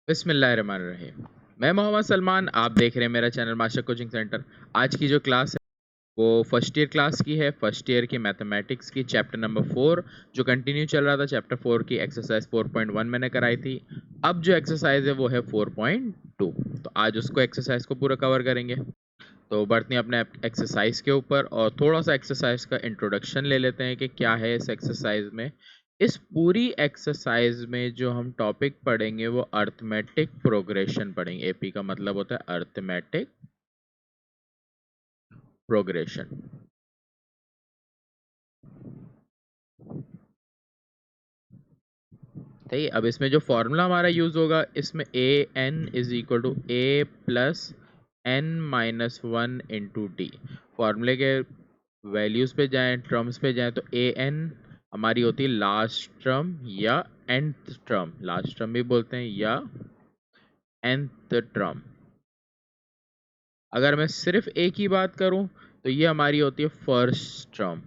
बिस्मिल्लाहिर्रहमानिर्रहीम। मैं मोहम्मद सलमान, आप देख रहे हैं मेरा चैनल मास्टर कोचिंग सेंटर। आज की जो क्लास है वो फर्स्ट ईयर क्लास की है, फर्स्ट ईयर की मैथमेटिक्स की चैप्टर नंबर 4 जो कंटिन्यू चल रहा था। चैप्टर 4 की एक्सरसाइज 4.1 मैंने कराई थी। अब जो एक्सरसाइज है वो है 4.2। तो आज उसको एक्सरसाइज को पूरा कवर करेंगे। तो बढ़ते हैं अपने एक्सरसाइज के ऊपर और थोड़ा सा एक्सरसाइज का इंट्रोडक्शन ले लेते हैं कि क्या है इस एक्सरसाइज में। इस पूरी एक्सरसाइज में जो हम टॉपिक पढ़ेंगे वो अर्थमेटिक प्रोग्रेशन पढ़ेंगे। एपी का मतलब होता है अर्थमेटिक प्रोग्रेशन। ठीक है, अब इसमें जो फॉर्मूला हमारा यूज होगा, इसमें A N is equal to A plus N minus one into D. फॉर्मूले के वैल्यूज पे जाएं, टर्म्स पे जाएं, तो ए एन हमारी होती है लास्ट टर्म या nth टर्म, लास्ट टर्म भी बोलते हैं या nth टर्म। अगर मैं सिर्फ ए की बात करूं तो ये हमारी होती है फर्स्ट टर्म।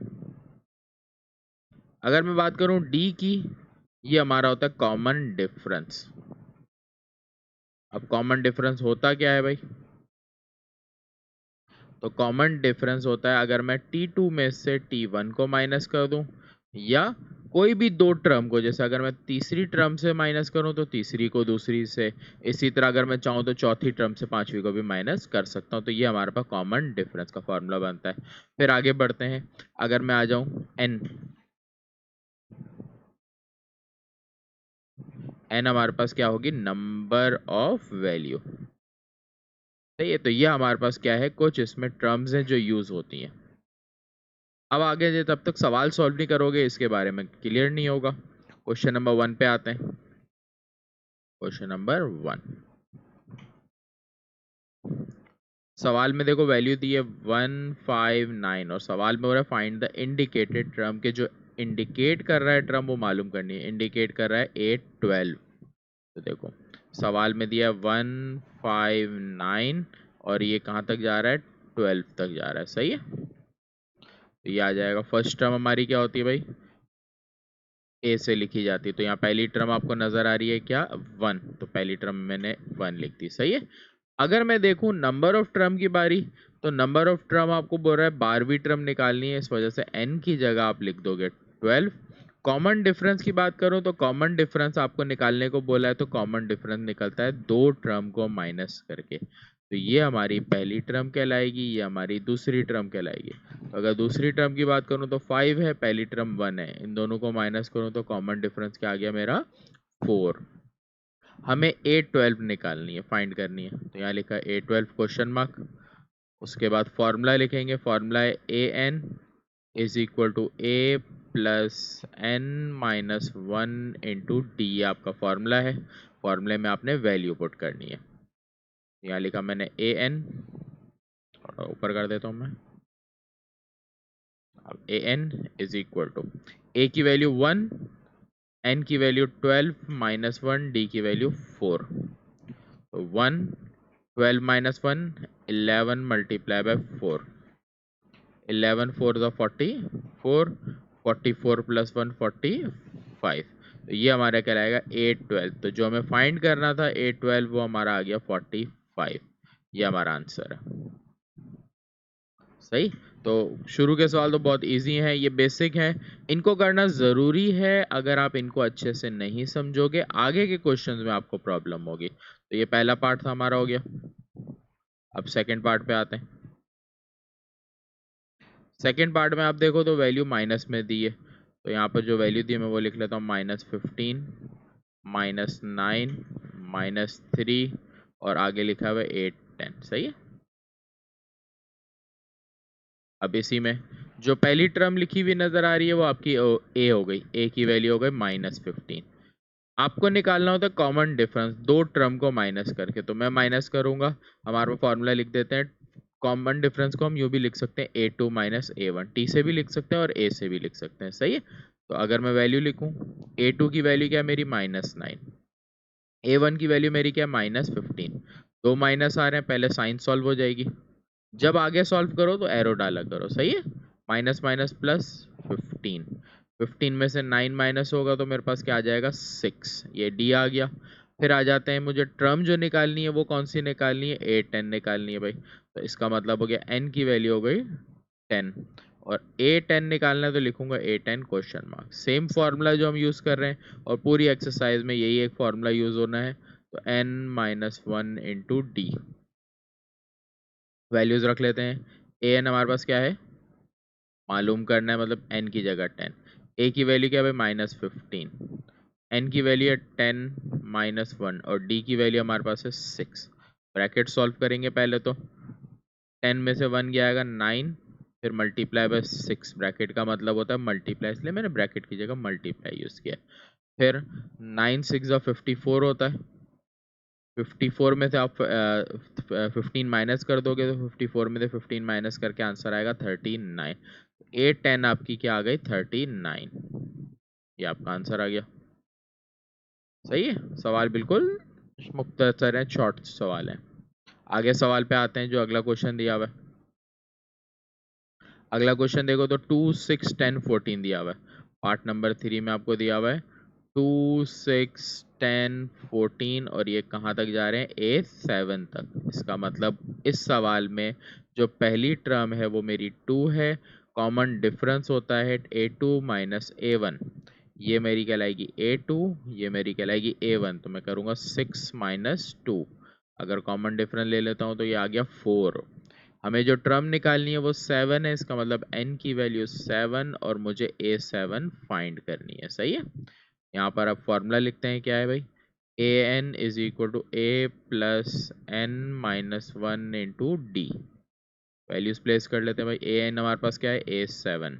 अगर मैं बात करूं डी की, ये हमारा होता है कॉमन डिफरेंस। अब कॉमन डिफरेंस होता क्या है भाई? तो कॉमन डिफरेंस होता है अगर मैं T2 में से T1 को माइनस कर दूं, या कोई भी दो टर्म को, जैसे अगर मैं तीसरी टर्म से माइनस करूं तो तीसरी को दूसरी से, इसी तरह अगर मैं चाहूं तो चौथी टर्म से पांचवी को भी माइनस कर सकता हूं। तो ये हमारे पास कॉमन डिफरेंस का फॉर्मूला बनता है। फिर आगे बढ़ते हैं। अगर मैं आ जाऊं n, n हमारे पास क्या होगी? Number of value. सही है, तो ये हमारे पास क्या है? कुछ इसमें टर्म्स हैं जो यूज होती हैं। अब आगे जो तब तक सवाल सॉल्व नहीं करोगे इसके बारे में क्लियर नहीं होगा। क्वेश्चन नंबर 1 पे आते हैं। क्वेश्चन नंबर 1, सवाल में देखो वैल्यू दी है 159 और सवाल में हो रहा है फाइंड द इंडिकेटेड टर्म, के जो इंडिकेट कर रहा है टर्म वो मालूम करनी है। इंडिकेट कर रहा है 812। तो देखो सवाल में दिया 159 और ये कहाँ तक जा रहा है? 12 तक जा रहा है। सही है, तो ये आ जाएगा। फर्स्ट टर्म हमारी क्या होती है भाई? ए से लिखी जाती है। तो यहाँ पहली टर्म आपको नजर आ रही है क्या? 1। तो पहली टर्म मैंने 1 लिख दी। सही है। अगर मैं देखूं नंबर ऑफ टर्म की बारी, तो नंबर ऑफ टर्म आपको बोल रहा है 12वीं टर्म निकालनी है, इस वजह से n की जगह आप लिख दोगे 12। कॉमन डिफरेंस की बात करूं तो कॉमन डिफरेंस आपको निकालने को बोला है, तो कॉमन डिफरेंस निकलता है दो टर्म को माइनस करके। तो ये हमारी पहली टर्म कहलाएगी, ये हमारी दूसरी टर्म कहलाएगी। तो अगर दूसरी टर्म की बात करूं तो 5 है, पहली टर्म 1 है, इन दोनों को माइनस करूं तो कॉमन डिफरेंस क्या आ गया मेरा? 4। हमें A12 निकालनी है, फाइंड करनी है। तो यहाँ लिखा है A12 क्वेश्चन मार्क। उसके बाद फॉर्मूला लिखेंगे। फॉर्मूला है AN is equal to A plus N minus 1 into D, आपका फॉर्मूला है। फॉर्मूले में आपने वैल्यू पुट करनी है। यहाँ लिखा मैंने AN, थोड़ा ऊपर कर देता हूँ मैं। अब AN is equal to A की वैल्यू 1, N की वैल्यू 12 माइनस 1, D की वैल्यू 4। तो 1 12 माइनस 1 11 मल्टीप्लाई बाय 4, 11 4 द 44, 44 प्लस 1 45। तो ये हमारा कहलाएगा 812। तो जो हमें फाइंड करना था 812 वो हमारा आ गया 45। ये हमारा आंसर है। सही। तो शुरू के सवाल तो बहुत इजी हैं, ये बेसिक हैं, इनको करना ज़रूरी है। अगर आप इनको अच्छे से नहीं समझोगे आगे के क्वेश्चंस में आपको प्रॉब्लम होगी। तो ये पहला पार्ट था हमारा, हो गया। अब सेकंड पार्ट पे आते हैं। सेकंड पार्ट में आप देखो तो वैल्यू माइनस में दी है, तो यहाँ पर जो वैल्यू दी है मैं वो लिख लेता हूँ -15, -9, -3 और आगे लिखा हुआ है 8 10। सही है। अब इसी में जो पहली टर्म लिखी हुई नजर आ रही है वो आपकी ए हो गई। ए की वैल्यू हो गई -15। आपको निकालना होता है कॉमन डिफरेंस दो टर्म को माइनस करके। तो मैं माइनस करूंगा, हमारा फॉर्मूला लिख देते हैं। कॉमन डिफरेंस को हम यूं भी लिख सकते हैं A2 माइनस A1, टी से भी लिख सकते हैं और ए से भी लिख सकते हैं। सही है। तो अगर मैं वैल्यू लिखूं, A2 की वैल्यू क्या है मेरी? -9। A1 की वैल्यू मेरी क्या है? -15। दो माइनस आ रहे हैं, पहले साइन सॉल्व हो जाएगी। जब आगे सॉल्व करो तो एरो डाला करो। सही है। माइनस माइनस प्लस 15, 15 में से 9 माइनस होगा तो मेरे पास क्या आ जाएगा? 6। ये डी आ गया। फिर आ जाते हैं, मुझे ट्रम जो निकालनी है वो कौन सी निकालनी है, A10 निकालनी है भाई। तो इसका मतलब हो गया n की वैल्यू हो गई 10 और A10 निकालना है तो लिखूंगा A10 question mark. Same formula जो हम यूज़ कर रहे हैं और पूरी एक्सरसाइज में यही एक फार्मूला यूज़ होना है। तो n-1 इंटू डी, वैल्यूज़ रख लेते हैं। an हमारे पास क्या है, मालूम करना है, मतलब n की जगह 10। a की वैल्यू क्या है भाई, -15। n की वैल्यू है 10 -1 और d की वैल्यू हमारे पास है 6। ब्रैकेट सॉल्व करेंगे पहले तो, 10 में से 1 गया आएगा 9, फिर मल्टीप्लाई बाय 6। ब्रैकेट का मतलब होता है मल्टीप्लाई, इसलिए मैंने ब्रैकेट की जगह मल्टीप्लाई यूज़ किया। फिर 9 6 54 होता है। 54 में से आप 15 माइनस कर दोगे तो 54 में से 15 माइनस करके आंसर आएगा 39। A10 आपकी क्या आ गई, 39। ये आपका आंसर आ गया। सही है, सवाल बिल्कुल मुख्तसर है, शॉर्ट सवाल है। आगे सवाल पे आते हैं जो अगला क्वेश्चन दिया हुआ है। अगला क्वेश्चन देखो तो 2 6 10 14 दिया हुआ है। पार्ट नंबर 3 में आपको दिया हुआ है 2 6 10 14 और ये कहाँ तक जा रहे हैं, A7 तक। इसका मतलब इस सवाल में जो पहली टर्म है वो मेरी 2 है, कॉमन डिफरेंस होता है A2 माइनस A1। ये मेरी कहलाएगी A2, ये मेरी कहलाएगी A1। तो मैं करूँगा 6 माइनस 2, अगर कॉमन डिफरेंस ले लेता हूँ तो ये आ गया 4। हमें जो टर्म निकालनी है वो 7 है, इसका मतलब n की वैल्यू 7 और मुझे A7 फाइंड करनी है। सही है, यहाँ पर अब फॉर्मूला लिखते हैं, क्या है भाई, an is equal to a plus n minus 1 into D. Values place कर लेते हैं भाई। an हमारे पास क्या है, A7।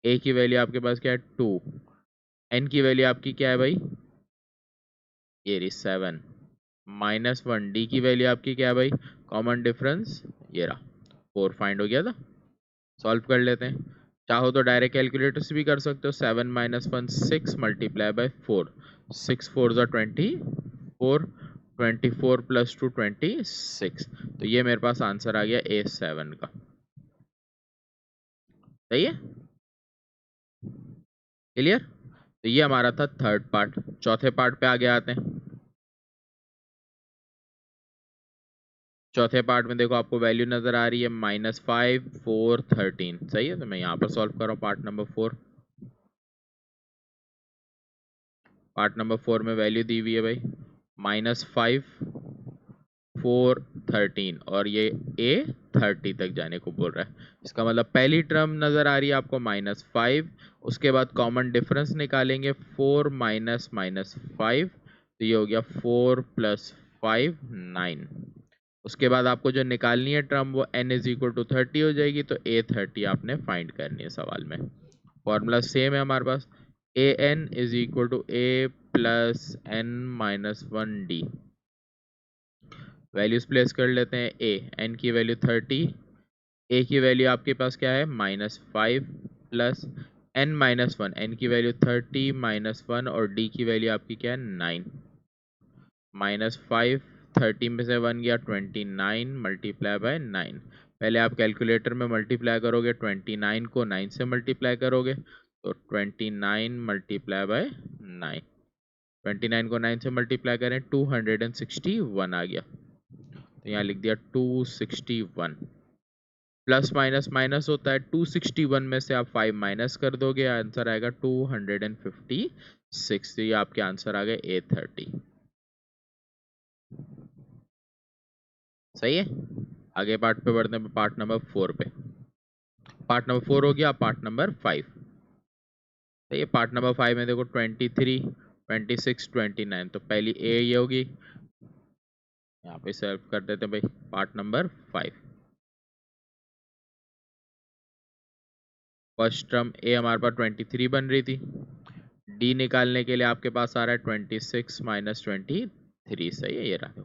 a की वैल्यू आपके पास क्या है, 2। n की वैल्यू आपकी क्या है भाई, ये रही 7 माइनस 1। डी की वैल्यू आपकी क्या है भाई, कॉमन डिफरेंस ये रहा 4 फाइंड हो गया था। सॉल्व कर लेते हैं, चाहो तो डायरेक्ट कैलकुलेटर से भी कर सकते हो। 7 माइनस 1 6 मल्टीप्लाई बाय 4, 6 4 ज़ा 24, 24 प्लस 2 26। तो ये मेरे पास आंसर आ गया A7 का। सही है, क्लियर। तो ये हमारा था थर्ड पार्ट। चौथे पार्ट पे आगे आते हैं। चौथे पार्ट में देखो आपको वैल्यू नजर आ रही है -5 4 13। सही है, तो मैं यहाँ पर सॉल्व कर रहा हूँ पार्ट नंबर 4। पार्ट नंबर 4 में वैल्यू दी हुई है भाई -5 4 13 और ये A30 तक जाने को बोल रहा है। इसका मतलब पहली टर्म नज़र आ रही है आपको -5, उसके बाद कॉमन डिफरेंस निकालेंगे 4 माइनस -5, तो ये हो गया 4 प्लस 5 9। उसके बाद आपको जो निकालनी है टर्म वो n इज इक्वल टू 30 हो जाएगी, तो A30 आपने फाइंड करनी है सवाल में। फॉर्मूला सेम है हमारे पास, an is equal to a plus n minus 1 D. Values place कर लेते हैं। n की वैल्यू 30, a की वैल्यू आपके पास क्या है -5 प्लस n माइनस 1, n की वैल्यू 30 -1 और d की वैल्यू आपकी क्या है 9। -5 30 में से 1 गया 29 मल्टीप्लाई बाय 9। पहले आप कैलकुलेटर में मल्टीप्लाई करोगे, 29 को 9 से मल्टीप्लाई करोगे तो 29 मल्टीप्लाई बाय 9। 29 को 9 से मल्टीप्लाई करें 261 आ गया, तो यहाँ लिख दिया 261। प्लस माइनस माइनस होता है, 261 में से आप 5 माइनस कर दोगे, आंसर आएगा 256। ये आपके आंसर आ गए A30। सही है, आगे पार्ट पे बढ़ते हैं, पार्ट नंबर 4 पे। पार्ट नंबर 4 हो गया, पार्ट नंबर 5। सही है, पार्ट नंबर 5 में देखो 23 26 29, तो पहली ए ये होगी, यहाँ पे सॉल्व कर देते हैं भाई। पार्ट नंबर 5, फर्स्ट टर्म ए हमारे पास 23 बन रही थी, डी निकालने के लिए आपके पास आ रहा है 26 माइनस 23। सही है, ये रहा।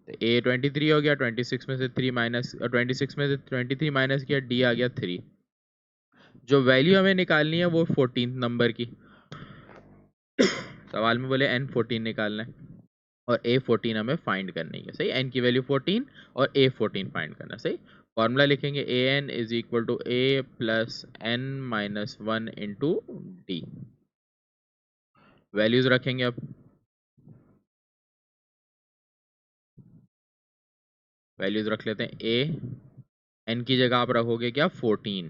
तो ए 23 हो गया, 26 में से 3 माइनस, 26 में से 23 माइनस किया, डी आ गया 3। जो वैल्यू हमें निकालनी है वो 14 नंबर की, सवाल में बोले n14 निकालना है और A14 हमें फाइंड करनी है। सही, n की वैल्यू 14 और A14 फाइंड करना। सही, फॉर्मूला लिखेंगे an is equal to a plus n minus 1 into D. Values रखेंगे अब। वैल्यूज रख लेते हैं। ए एन की जगह आप रखोगे क्या 14,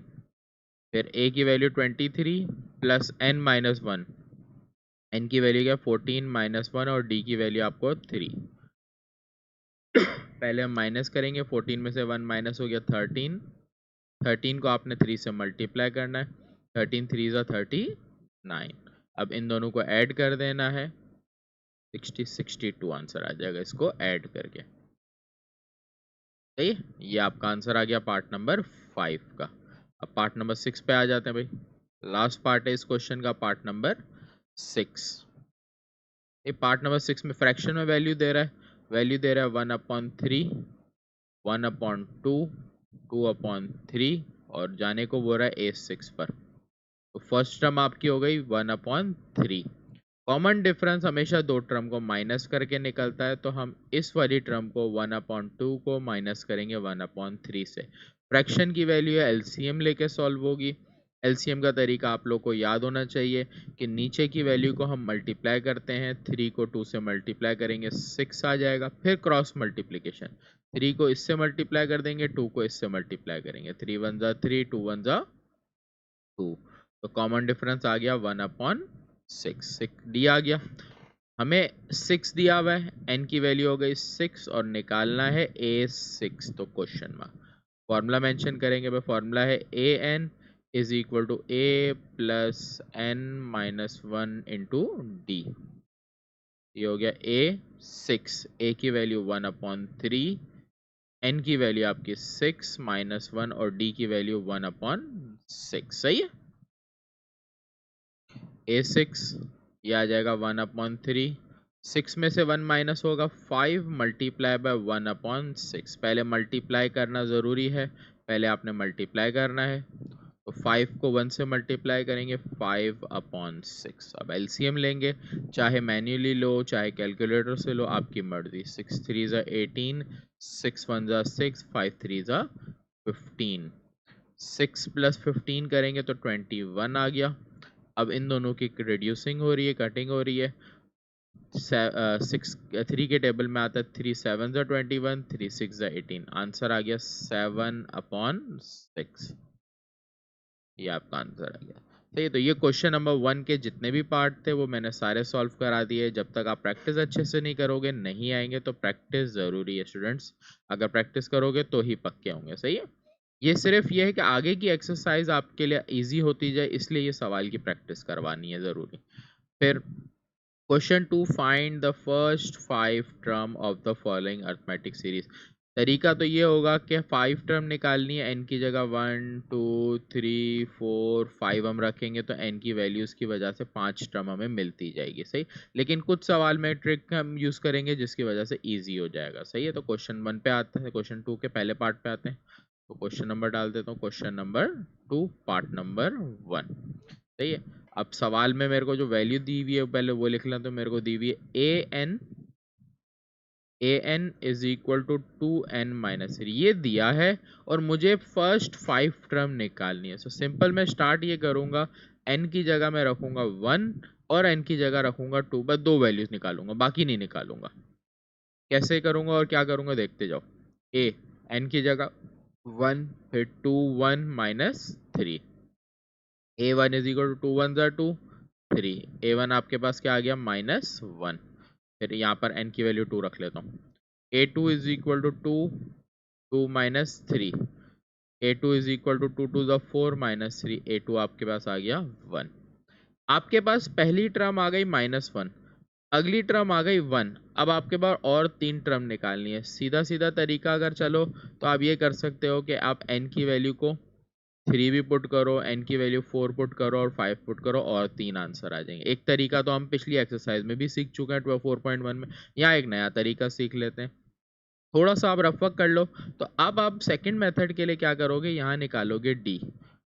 फिर ए की value 23 plus N minus one. N की वैल्यू क्या 14 माइनस वन और डी की वैल्यू आपको 3। पहले हम माइनस करेंगे, 14 में से 1 माइनस हो गया 13। 13 को आपने 3 से मल्टीप्लाई करना है, 13 3 ज़ा 39। अब इन दोनों को ऐड कर देना है, 62 आंसर आ जाएगा इसको ऐड करके। सही, ये आपका आंसर आ गया पार्ट नंबर 5 का। अब पार्ट नंबर 6 पे आ जाते हैं भाई। लास्ट पार्ट है इस क्वेश्चन का, पार्ट नंबर 6। ये पार्ट नंबर 6 में फ्रैक्शन में वैल्यू दे रहा है। वैल्यू दे रहा है 1/3, 1/2, 2/3 और जाने को बोल रहा है A6 पर। तो फर्स्ट टर्म आपकी हो गई 1/3। कॉमन डिफरेंस हमेशा दो टर्म को माइनस करके निकलता है, तो हम इस वाली टर्म को 1/2 को माइनस करेंगे 1/3 से। फ्रैक्शन की वैल्यू है, एलसीएम लेके सॉल्व होगी। एलसीएम का तरीका आप लोग को याद होना चाहिए कि नीचे की वैल्यू को हम मल्टीप्लाई करते हैं, 3 को 2 से मल्टीप्लाई करेंगे 6 आ जाएगा, फिर क्रॉस मल्टीप्लिकेशन, 3 को इससे मल्टीप्लाई कर देंगे, 2 को इससे मल्टीप्लाई करेंगे, 3 1 ज़ा 3, 2 1 ज़ा 2। तो कॉमन डिफरेंस आ गया 1/6। डी आ गया। हमें 6 दिया हुआ है, एन की वैल्यू हो गई 6 और निकालना है A6। तो क्वेश्चन में फॉर्मूला मेंशन करेंगे भाई। फॉर्मूला है AN is equal to A plus N minus 1 into D. ये हो गया A6। A की वैल्यू 1/3, N की वैल्यू आपकी 6 माइनस 1 और D की वैल्यू 1/6। सही है। A6 ये आ जाएगा 1/3। 6 में से 1 माइनस होगा 5 मल्टीप्लाई बाय 1/6। पहले मल्टीप्लाई करना ज़रूरी है, पहले आपने मल्टीप्लाई करना है। तो 5 को 1 से मल्टीप्लाई करेंगे 5/6। अब एलसीएम लेंगे, चाहे मैन्युअली लो चाहे कैलकुलेटर से लो, आपकी मर्जी। 6 3 ज़ा 18, 6 1 ज़ा 6, 5 3 ज़ा 15। 6 प्लस 15 करेंगे तो 21 आ गया। अब इन दोनों की रिड्यूसिंग हो रही है, कटिंग हो रही है। 3 के टेबल में आता है 3 7 ज़ा 21, 3 6 ज़ा 18। आंसर आ गया 7/6। ये आपका आंसर आ गया। सही, तो ये क्वेश्चन नंबर 1 के जितने भी पार्ट थे वो मैंने सारे सॉल्व करा दिए। जब तक आप प्रैक्टिस अच्छे से नहीं करोगे नहीं आएंगे, तो प्रैक्टिस ज़रूरी है स्टूडेंट्स। अगर प्रैक्टिस करोगे तो ही पक्के होंगे। सही है। ये सिर्फ ये है कि आगे की एक्सरसाइज आपके लिए इजी होती जाए, इसलिए ये सवाल की प्रैक्टिस करवानी है ज़रूरी। फिर question 2, find the first 5 term of the following arithmetic series. तरीका तो ये होगा कि 5 टर्म निकालनी है। एन की जगह 1 2 3 4 5 हम रखेंगे, तो एन की वैल्यूज की वजह से 5 टर्म हमें मिलती जाएगी। सही, लेकिन कुछ सवाल में ट्रिक हम यूज करेंगे जिसकी वजह से इजी हो जाएगा। सही है। तो क्वेश्चन 1 पे आते हैं, क्वेश्चन 2 के पहले पार्ट पे आते हैं। तो क्वेश्चन नंबर डाल देता हूँ, क्वेश्चन नंबर 2 पार्ट नंबर 1। सही है। अब सवाल में मेरे को जो वैल्यू दी हुई है पहले वो लिख लें। तो मेरे को दी हुई है an is equal to 2n minus 3, ये दिया है और मुझे फर्स्ट 5 टर्म निकालनी है। सो सिंपल मैं स्टार्ट ये करूंगा, n की जगह मैं रखूंगा 1 और n की जगह रखूंगा 2, बस दो वैल्यूज निकालूंगा, बाकी नहीं निकालूंगा। कैसे करूंगा और क्या करूंगा देखते जाओ। a n की जगह 1, फिर 2 1 minus 3। a1 is equal to 2 1 ज़ा 2 3। a1 आपके पास क्या आ गया -1। फिर यहाँ पर n की वैल्यू 2 रख लेता हूँ। a2 is equal to 2 2 minus 3। a2 is equal to 2 2 ज़ा 4 माइनस 3। a2 आपके पास आ गया 1। आपके पास पहली टर्म आ गई -1, अगली टर्म आ गई 1। अब आपके पास और 3 टर्म निकालनी है। सीधा सीधा तरीका अगर चलो तो आप ये कर सकते हो कि आप n की वैल्यू को 3 भी पुट करो, n की वैल्यू 4 पुट करो और 5 पुट करो और 3 आंसर आ जाएंगे। एक तरीका तो हम पिछली एक्सरसाइज में भी सीख चुके हैं 4.1 में। यहाँ एक नया तरीका सीख लेते हैं, थोड़ा सा आप रफ वर्क कर लो। तो अब आप सेकंड मेथड के लिए क्या करोगे, यहाँ निकालोगे d।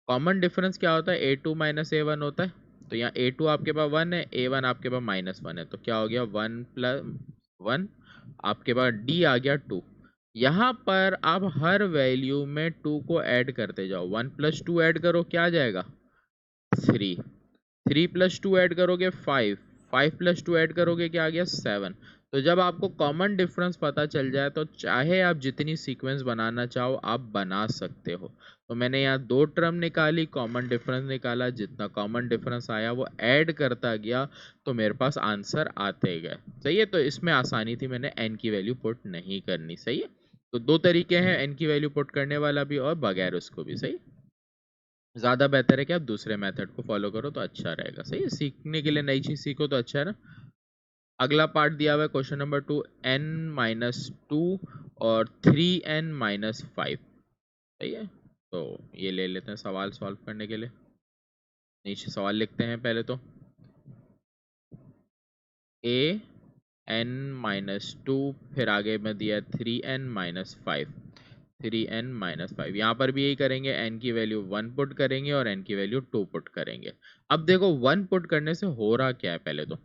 कॉमन डिफरेंस क्या होता है, a2 माइनस a1 होता है। तो यहाँ a2 आपके पास 1 है, a1 आपके पास -1 है, तो क्या हो गया 1 + 1। आपके पास d आ गया 2। यहाँ पर आप हर वैल्यू में 2 को ऐड करते जाओ। 1 + 2 ऐड करो, क्या आ जाएगा 3। 3 + 2 ऐड करोगे 5। 5 प्लस 2 ऐड करोगे क्या आ गया 7। तो जब आपको कॉमन डिफरेंस पता चल जाए तो चाहे आप जितनी सीक्वेंस बनाना चाहो आप बना सकते हो। तो मैंने यहाँ 2 टर्म निकाली, कॉमन डिफरेंस निकाला, जितना कॉमन डिफरेंस आया वो ऐड करता गया तो मेरे पास आंसर आते गए। सही है, तो इसमें आसानी थी, मैंने n की वैल्यू पुट नहीं करनी। सही है, तो 2 तरीके हैं n की वैल्यू पुट करने वाला भी और बगैर उसको भी। सही, ज़्यादा बेहतर है कि आप दूसरे मेथड को फॉलो करो तो अच्छा रहेगा। सही है, सीखने के लिए नई चीज़ सीखो तो अच्छा है ना। अगला पार्ट दिया हुआ है क्वेश्चन नंबर 2, n-2 और 3n-5। सही है, तो ये ले लेते हैं सवाल सॉल्व करने के लिए। नीचे सवाल लिखते हैं पहले तो, a n-2, फिर आगे में दिया 3n-5, 3n-5। यहाँ पर भी यही करेंगे, n की वैल्यू 1 पुट करेंगे और n की वैल्यू 2 पुट करेंगे। अब देखो 1 पुट करने से हो रहा क्या है, पहले तो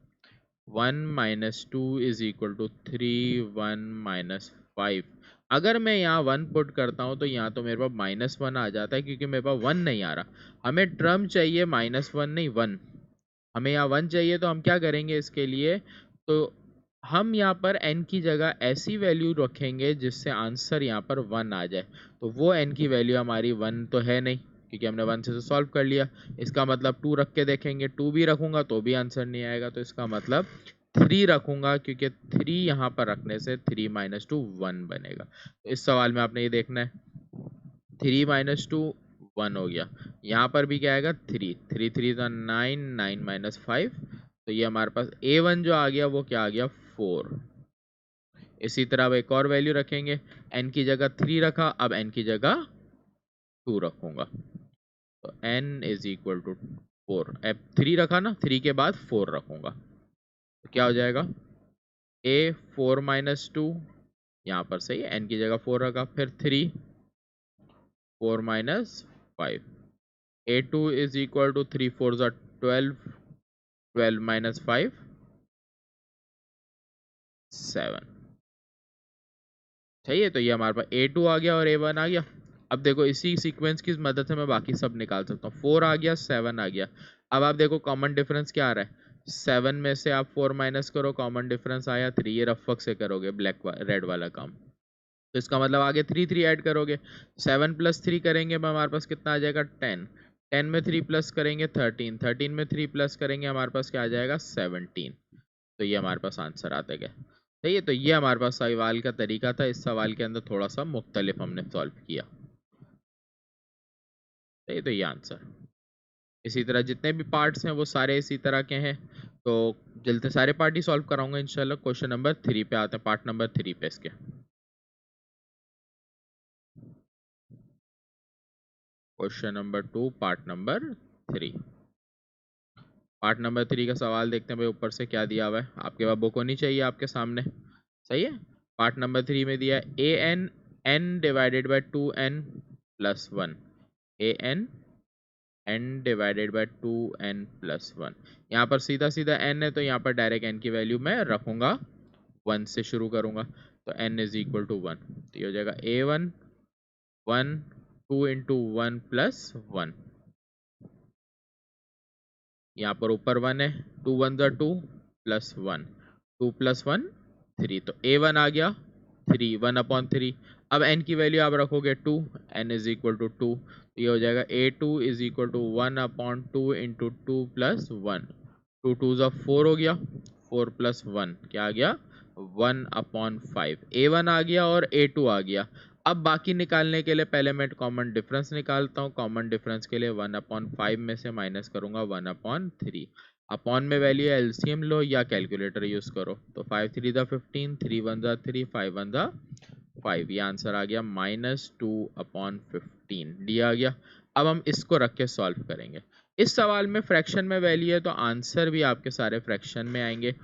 1 minus 2 is equal to 3, 1 minus 5। अगर मैं यहाँ 1 पुट करता हूँ तो यहाँ तो मेरे पास -1 आ जाता है, क्योंकि मेरे पास 1 नहीं आ रहा। हमें टर्म चाहिए -1 नहीं 1, हमें यहाँ 1 चाहिए। तो हम क्या करेंगे इसके लिए, तो हम यहाँ पर n की जगह ऐसी वैल्यू रखेंगे जिससे आंसर यहाँ पर 1 आ जाए। तो वो n की वैल्यू हमारी 1 तो है नहीं, क्योंकि हमने 1 से तो सॉल्व कर लिया। इसका मतलब 2 रख के देखेंगे, 2 भी रखूंगा तो भी आंसर नहीं आएगा। तो इसका मतलब 3 रखूंगा, क्योंकि 3 यहाँ पर रखने से 3 माइनस 2 1 बनेगा। तो इस सवाल में आपने ये देखना है, 3 माइनस 2 1 हो गया। यहाँ पर भी क्या आएगा 3, 3 3 तो 9, 9 माइनस 5। तो ये हमारे पास a1 जो आ गया वो क्या आ गया 4। इसी तरह अब एक और वैल्यू रखेंगे, n की जगह 3 रखा, अब n की जगह 2 रखूंगा। तो n इज इक्वल टू 4। अब 3 रखा ना, 3 के बाद 4 रखूंगा तो क्या हो जाएगा a 4 माइनस 2, यहाँ पर सही है, n की जगह 4 रखा, फिर 3 4 minus 5। a2 is equal to 3 4 ज़ा 12, 12 माइनस 5 7। सही है, तो ये हमारे पास a2 आ गया और a1 आ गया। अब देखो इसी सीक्वेंस की मदद से मैं बाकी सब निकाल सकता हूँ। 4 आ गया, 7 आ गया। अब आप देखो कॉमन डिफरेंस क्या आ रहा है, 7 में से आप 4 माइनस करो, कॉमन डिफरेंस आया 3। ये रफक से करोगे ब्लैक रेड वाला काम। तो इसका मतलब आगे 3 3 ऐड करोगे, 7 प्लस 3 करेंगे हमारे पास कितना आ जाएगा 10, 10 में 3 प्लस करेंगे 13, 13 में 3 प्लस करेंगे हमारे पास क्या आ जाएगा 17। तो ये हमारे पास आंसर आते गए। सही है, तो ये हमारे पास सवाल का तरीका था। इस सवाल के अंदर थोड़ा सा मुख्तलिफ हमने सॉल्व किया। सही है, तो ये आंसर। इसी तरह जितने भी पार्ट्स हैं वो सारे इसी तरह के हैं। तो जल्द से सारे पार्ट ही सॉल्व कराऊंगा इंशाल्लाह। क्वेश्चन नंबर 3 पे आते हैं, पार्ट नंबर 3 पे इसके। Question number 2 part number 3। Part number 3 का सवाल देखते हैं भाई, ऊपर से क्या दिया हुआ है। आपके पास बुक होनी चाहिए आपके सामने। सही है, पार्ट नंबर 3 में दिया है A N N divided by 2n plus 1। A N N divided by 2n plus 1। यहाँ पर सीधा सीधा n है तो यहाँ पर डायरेक्ट n की वैल्यू मैं रखूंगा 1 से शुरू करूंगा। तो n इज इक्वल टू 1। तो ये हो जाएगा a1 1 2 इंटू 1 प्लस 1। यहाँ पर ऊपर 1 है, 2 1 ज़ा 2 प्लस 1, 2 प्लस 1 3। तो a1 आ गया 3, 1/3। अब n की वैल्यू आप रखोगे 2, n इज इक्वल टू 2। ये हो जाएगा a2 is equal to 1/2 into 2 plus 1। 2 2 ज़ा 4 हो गया, 4 प्लस 1 क्या आ गया 1/5। a1 आ गया और a2 आ गया। अब बाकी निकालने के लिए पहले मैं कॉमन डिफरेंस निकालता हूँ। कॉमन डिफरेंस के लिए 1/5 में से माइनस करूंगा 1/3। अपॉन में वैल्यू एलसीएम लो या कैलकुलेटर यूज करो। तो 5 3 ज़ा 15, 3 1 ज़ा 3, 5 1 ज़ा 5। ये आंसर आ गया -2/15। डी आ गया। अब हम इसको रख के सॉल्व करेंगे। इस सवाल में फ्रैक्शन में वैल्यू है तो आंसर भी आपके सारे फ्रैक्शन में आएंगे।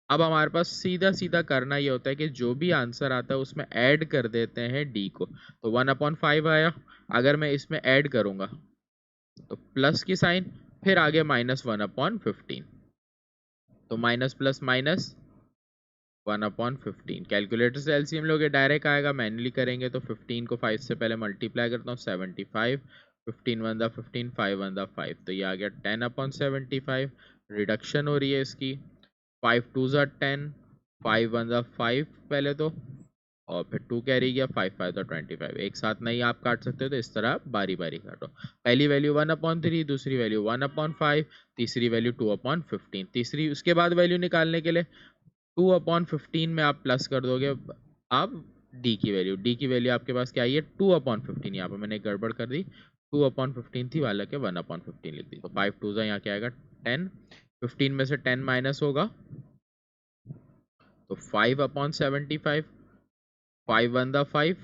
अब हमारे पास सीधा सीधा करना ये होता है कि जो भी आंसर आता है उसमें ऐड कर देते हैं डी को। तो 1/5 आया, अगर मैं इसमें ऐड करूंगा तो प्लस की साइन, फिर आगे -1/15। तो माइनस प्लस माइनस 1/15। कैलकुलेटर से एलसीएम लोगे डायरेक्ट आएगा, मैन्युअली करेंगे तो 15 को 5 से पहले मल्टीप्लाई करता हूँ 75, 15 1 ज़ा 15, 5 1 ज़ा 5। तो ये आ गया 10/75। रिडक्शन हो रही है इसकी, 5 2 ज़ा 10, 5 1 ज़ा 5 पहले तो, और फिर 2 कैरी गया, 5 5 ज़ा 25। एक साथ नहीं आप काट सकते हो, तो इस तरह आप बारी बारी काटो। पहली वैल्यू 1/3, दूसरी वैल्यू 1/5, तीसरी वैल्यू 2/15। तीसरी उसके बाद वैल्यू निकालने के लिए 2/15 में आप प्लस कर दोगे आप डी की वैल्यू आपके पास क्या आई है 2/15। यहाँ पर मैंने गड़बड़ कर दी, 2/15 थी, वाला के 1/15 लिख दी। तो 5 2 ज़ा यहाँ क्या आएगा 10, 15 में से 10 माइनस होगा तो 5/75, 5 1 ज़ा 5,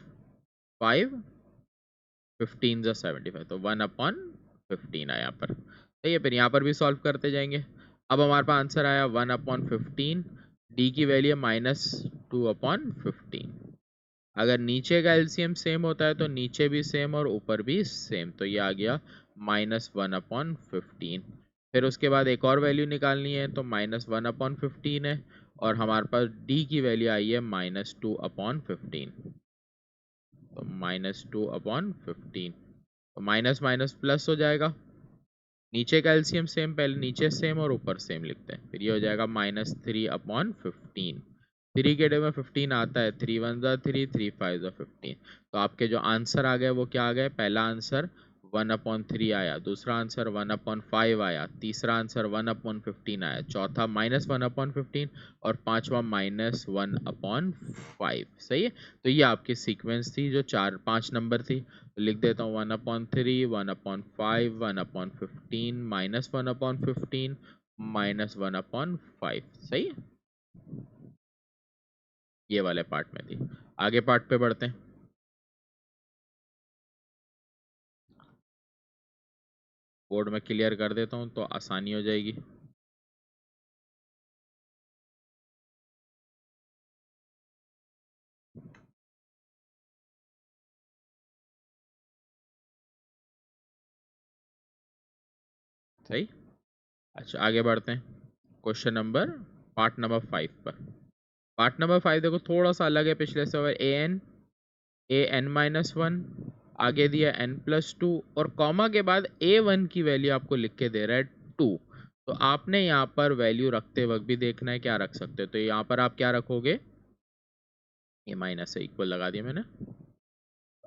5 15 ज़ा 75, तो 1/15 आया यहाँ पर। सही है, फिर यहाँ पर भी सॉल्व करते जाएंगे। अब हमारे पास आंसर आया 1/15, डी की वैल्यू -2/15। अगर नीचे का एलसीएम सेम होता है तो नीचे भी सेम और ऊपर भी सेम, तो ये आ गया -1/15। फिर उसके बाद एक और वैल्यू निकालनी है, तो -1/15 है, और हमारे पास डी की वैल्यू आई है -2/15, तो -2/15, तो माइनस माइनस प्लस हो जाएगा। नीचे का एलसीएम सेम, पहले नीचे सेम और ऊपर सेम लिखते हैं, फिर ये हो जाएगा -3/15। 3 के डे में 15 आता है, 3 1 ज़ा 3, 3 5 ज़ा 15। तो आपके जो आंसर आ गए वो क्या आ गए, पहला आंसर 1/3 आया, दूसरा आंसर 1/5 आया, तीसरा आंसर 1/15 आया, चौथा -1/15 और पांचवा -1/5। सही है, तो ये आपकी सीक्वेंस थी जो 4 5 नंबर थी। तो लिख देता हूँ 1/3, 1/5, 1/15, -1/15, -1/5। सही है, ये वाले पार्ट में थी। आगे पार्ट पे बढ़ते हैं। बोर्ड में क्लियर कर देता हूँ तो आसानी हो जाएगी। सही, अच्छा आगे बढ़ते हैं क्वेश्चन नंबर पार्ट नंबर 5 पर। पार्ट नंबर 5 देखो थोड़ा सा अलग है पिछले से। an-1 आगे दिया n+2 और कॉमा के बाद a1 की वैल्यू आपको लिख के दे रहा है 2। तो आपने यहाँ पर वैल्यू रखते वक्त भी देखना है क्या रख सकते हो। तो यहाँ पर आप क्या रखोगे, ये माइनस से इक्वल लगा दिया मैंने।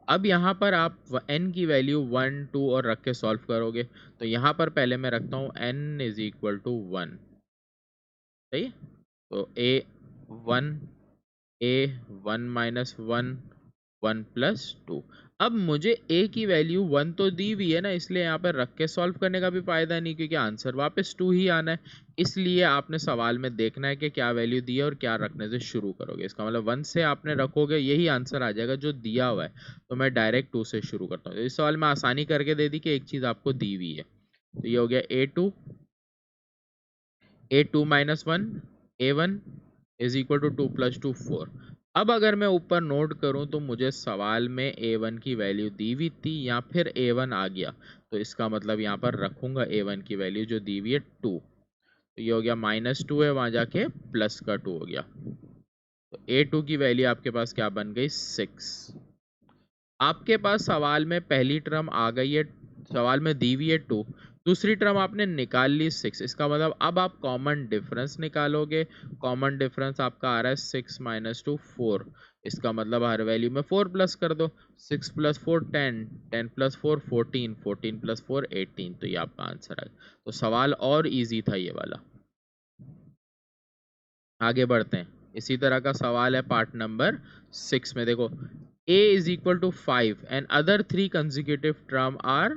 अब यहाँ पर आप n की वैल्यू 1 2 और रख के सॉल्व करोगे। तो यहाँ पर पहले मैं रखता हूँ n = 1। सही है, तो a1 -1 1 + 2। अब मुझे a की वैल्यू 1 तो दी हुई है ना, इसलिए यहाँ पर रख के सॉल्व करने का भी फायदा नहीं, क्योंकि आंसर वापस 2 ही आना है। इसलिए आपने सवाल में देखना है कि क्या वैल्यू दी है और क्या रखने से शुरू करोगे। इसका मतलब 1 से आपने रखोगे, यही आंसर आ जाएगा जो दिया हुआ है। तो मैं डायरेक्ट 2 से शुरू करता हूँ। इस सवाल में आसानी करके दे दी कि एक चीज़ आपको दी हुई है। तो ये हो गया a2 -1 a1 = 2 + 2 4। अब अगर मैं ऊपर नोट करूं तो मुझे सवाल में a1 की वैल्यू दी हुई थी या फिर a1 आ गया, तो इसका मतलब यहाँ पर रखूंगा a1 की वैल्यू जो दी हुई है 2। तो ये हो गया -2 है, वहां जाके प्लस का 2 हो गया। तो a2 की वैल्यू आपके पास क्या बन गई 6। आपके पास सवाल में पहली टर्म आ गई है, सवाल में दी हुई है 2, दूसरी टर्म आपने निकाल ली 6। इसका मतलब अब आप कॉमन डिफरेंस निकालोगे। कॉमन डिफरेंस आपका आ रहा है 6 - 2 4। इसका मतलब हर वैल्यू में 4 प्लस कर दो। 6 + 4 10, 10 + 4 14, 14 + 4 18। तो ये आपका आंसर है। तो सवाल और इजी था ये वाला। आगे बढ़ते हैं। इसी तरह का सवाल है पार्ट नंबर 6 में। देखो a = 5 and other 3 consecutive term are।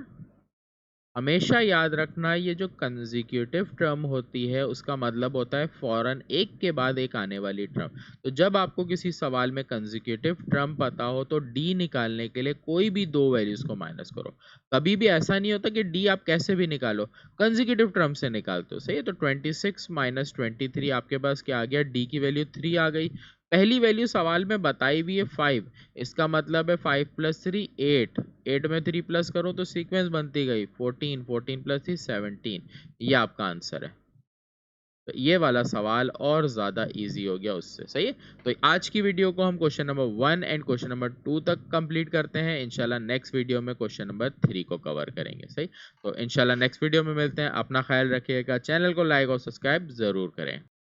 हमेशा याद रखना ये जो कंसेक्यूटिव टर्म होती है उसका मतलब होता है फौरन एक के बाद एक आने वाली टर्म। तो जब आपको किसी सवाल में कंसेक्यूटिव टर्म पता हो तो डी निकालने के लिए कोई भी दो वैल्यूज को माइनस करो। कभी भी ऐसा नहीं होता कि डी आप कैसे भी निकालो, कंसेक्यूटिव टर्म से निकालते हो। सही है, तो 26 - 23 आपके पास क्या आ गया, डी की वैल्यू 3 आ गई। पहली वैल्यू सवाल में बताई हुई है 5, इसका मतलब है 5 + 3 8, 8 में 3 प्लस करो तो सीक्वेंस बनती गई 14, 14 + 3 17। ये आपका आंसर है। तो ये वाला सवाल और ज़्यादा इजी हो गया उससे। सही है, तो आज की वीडियो को हम question number 1 and question number 2 तक कंप्लीट करते हैं। इंशाल्लाह नेक्स्ट वीडियो में क्वेश्चन नंबर 3 को कवर करेंगे। सही, तो इंशाल्लाह नेक्स्ट वीडियो में मिलते हैं। अपना ख्याल रखिएगा, चैनल को लाइक और सब्सक्राइब ज़रूर करें।